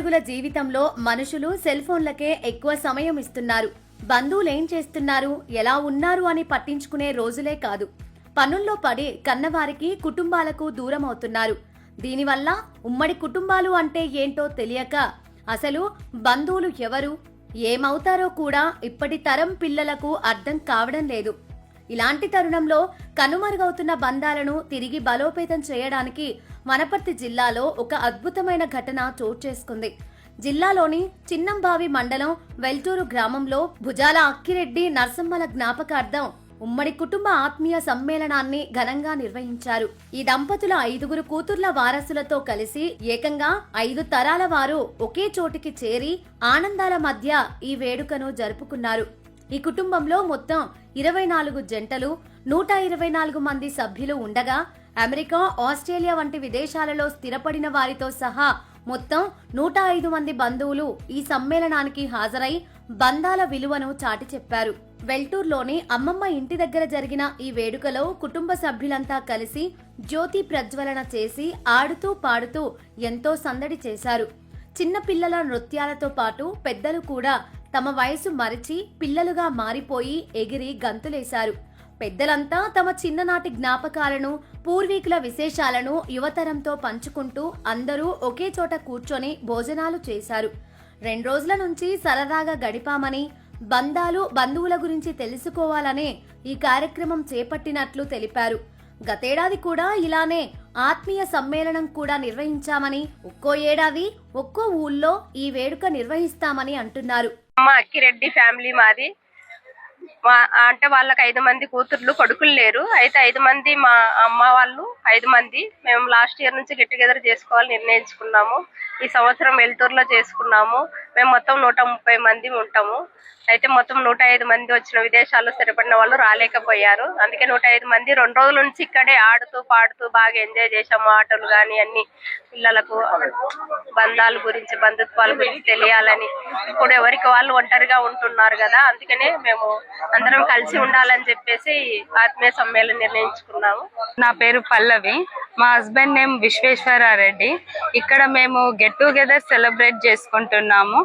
పరుగుల జీవితంలో మనుషులు సెల్ ఫోన్లకే ఎక్కువ సమయం ఇస్తున్నారు. బంధువులేం చేస్తున్నారు, ఎలా ఉన్నారు అని పట్టించుకునే రోజులే కాదు. పనుల్లో పడి కన్నవారికి కుటుంబాలకు దూరం అవుతున్నారు. దీనివల్ల ఉమ్మడి కుటుంబాలు అంటే ఏంటో తెలియక అసలు బంధువులు ఎవరు, ఏమవుతారో కూడా ఇప్పటి తరం పిల్లలకు అర్థం కావడం లేదు. ఇలాంటి తరుణంలో కనుమరుగవుతున్న బంధాలను తిరిగి బలోపేతం చేయడానికి వనపర్తి జిల్లాలో ఒక అద్భుతమైన ఘటన చోటు చేసుకుంది. జిల్లాలోని చిన్నంబావి మండలం వెల్టూరు గ్రామంలో భుజాల అక్కిరెడ్డి నరసమ్మల జ్ఞాపకార్థం ఉమ్మడి కుటుంబ ఆత్మీయ సమ్మేళనాన్ని ఘనంగా నిర్వహించారు. ఈ దంపతుల 5 కూతుర్ల వారసులతో కలిసి ఏకంగా 5 తరాల వారు ఒకే చోటికి చేరి ఆనందాల మధ్య ఈ వేడుకను జరుపుకున్నారు. ఈ కుటుంబంలో మొత్తం 24 జంటలు, 124 మంది సభ్యులు ఉండగా అమెరికా, ఆస్ట్రేలియా వంటి విదేశాలలో స్థిరపడిన వారితో సహా మొత్తం 105 మంది బంధువులు ఈ సమ్మేళనానికి హాజరై బంధాల విలువను చాటి చెప్పారు. వెల్టూర్లోని అమ్మమ్మ ఇంటి దగ్గర జరిగిన ఈ వేడుకలో కుటుంబ సభ్యులంతా కలిసి జ్యోతి ప్రజ్వలన చేసి ఆడుతూ పాడుతూ ఎంతో సందడి చేశారు. చిన్న పిల్లల నృత్యాలతో పాటు పెద్దలు కూడా తమ వయసు మరిచి పిల్లలుగా మారిపోయి ఎగిరి గంతులేశారు. పెద్దలంతా తమ చిన్ననాటి జ్ఞాపకాలను, పూర్వీకుల విశేషాలను యువతరంతో పంచుకుంటూ అందరూ ఒకే చోట కూర్చొని భోజనాలు చేశారు. 2 రోజుల నుంచి సరదాగా గడిపామని, బంధువుల గురించి తెలుసుకోవాలనే ఈ కార్యక్రమం చేపట్టినట్లు తెలిపారు. గతేడాది కూడా ఇలానే ఆత్మీయ సమ్మేళనం కూడా నిర్వహించామని, ఒక్కో ఏడాది ఒక్కో ఊళ్ళో ఈ వేడుక నిర్వహిస్తామని అంటున్నారు. మా అక్కిరెడ్డి ఫ్యామిలీ మాది. అంటే వాళ్ళకి 5 మంది కూతుర్లు, కొడుకులు లేరు. అయితే 5 మంది మా అమ్మ వాళ్ళు 5 మంది. మేము లాస్ట్ ఇయర్ నుంచి గెట్ టుగెదర్ చేసుకోవాలని నిర్ణయించుకున్నాము. ఈ సంవత్సరం వెల్టూరులో చేసుకున్నాము. మేము మొత్తం 130 మంది ఉంటాము. అయితే మొత్తం 105 మంది వచ్చిన విదేశాల్లో స్థిరపడిన వాళ్ళు రాలేకపోయారు. అందుకే 105 మంది 2 రోజుల నుంచి ఇక్కడే ఆడుతూ పాడుతూ బాగా ఎంజాయ్ చేసాము. ఆటలు కానీ అన్ని పిల్లలకు బంధాల గురించి, బంధుత్వాల గురించి తెలియాలని. ఇప్పుడు ఎవరికి వాళ్ళు ఒంటరిగా ఉంటున్నారు కదా, అందుకనే మేము అందరం కలిసి ఉండాలని చెప్పేసి ఆత్మీయ సమ్మేళనం నిర్ణయించుకున్నాము. నా పేరు పల్లవి, మా హస్బెండ్ నేమ్ విశ్వేశ్వరారెడ్డి. ఇక్కడ మేము గెట్ టుగెదర్ సెలబ్రేట్ చేసుకుంటున్నాము.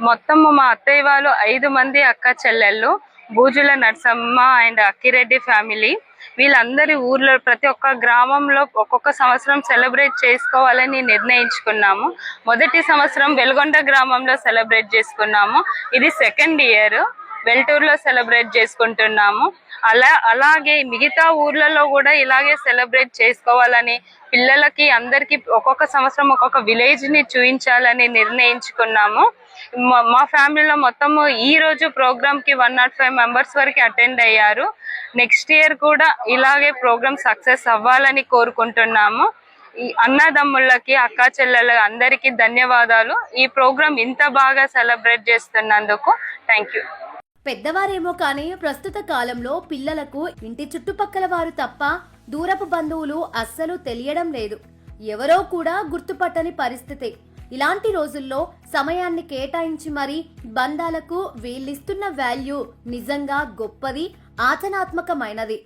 మొత్తము మా అత్తయ్య వాళ్ళు 5 మంది అక్క చెల్లెళ్ళు, బూజుల నరసమ్మ అండ్ అక్కిరెడ్డి ఫ్యామిలీ. వీళ్ళందరి ఊర్లో ప్రతి ఒక్క గ్రామంలో ఒక్కొక్క సంవత్సరం సెలబ్రేట్ చేసుకోవాలని నిర్ణయించుకున్నాము. మొదటి సంవత్సరం వెల్గొండ గ్రామంలో సెలబ్రేట్ చేసుకున్నాము. ఇది 2nd ఇయర్ వెల్టూరులో సెలబ్రేట్ చేసుకుంటున్నాము. అలాగే మిగతా ఊర్లలో కూడా ఇలాగే సెలబ్రేట్ చేసుకోవాలని, పిల్లలకి అందరికి ఒక్కొక్క సంవత్సరం ఒక్కొక్క విలేజ్ ని చూపించాలని నిర్ణయించుకున్నాము. మా ఫ్యామిలీలో మొత్తము ఈ రోజు ప్రోగ్రామ్ కి 105 మెంబర్స్ వరకు అటెండ్ అయ్యారు. నెక్స్ట్ ఇయర్ కూడా ఇలాగే ప్రోగ్రామ్ సక్సెస్ అవ్వాలని కోరుకుంటున్నాము. ఈ అన్నదమ్ముళ్ళకి, అక్కా చెల్లెళ్ళ అందరికీ ధన్యవాదాలు. ఈ ప్రోగ్రామ్ ఇంత బాగా సెలబ్రేట్ చేస్తున్నందుకు థ్యాంక్ యూ. పెద్దవారేమో కానీ ప్రస్తుత కాలంలో పిల్లలకు ఇంటి చుట్టుపక్కల వారు తప్ప దూరపు బంధువులు అస్సలు తెలియడం లేదు. ఎవరో కూడా గుర్తుపట్టని పరిస్థితి. ఇలాంటి రోజుల్లో సమయాన్ని కేటాయించి మరీ బంధాలకు వీళ్ళిస్తున్న వాల్యూ నిజంగా గొప్పది, ఆచరణాత్మకమైనది.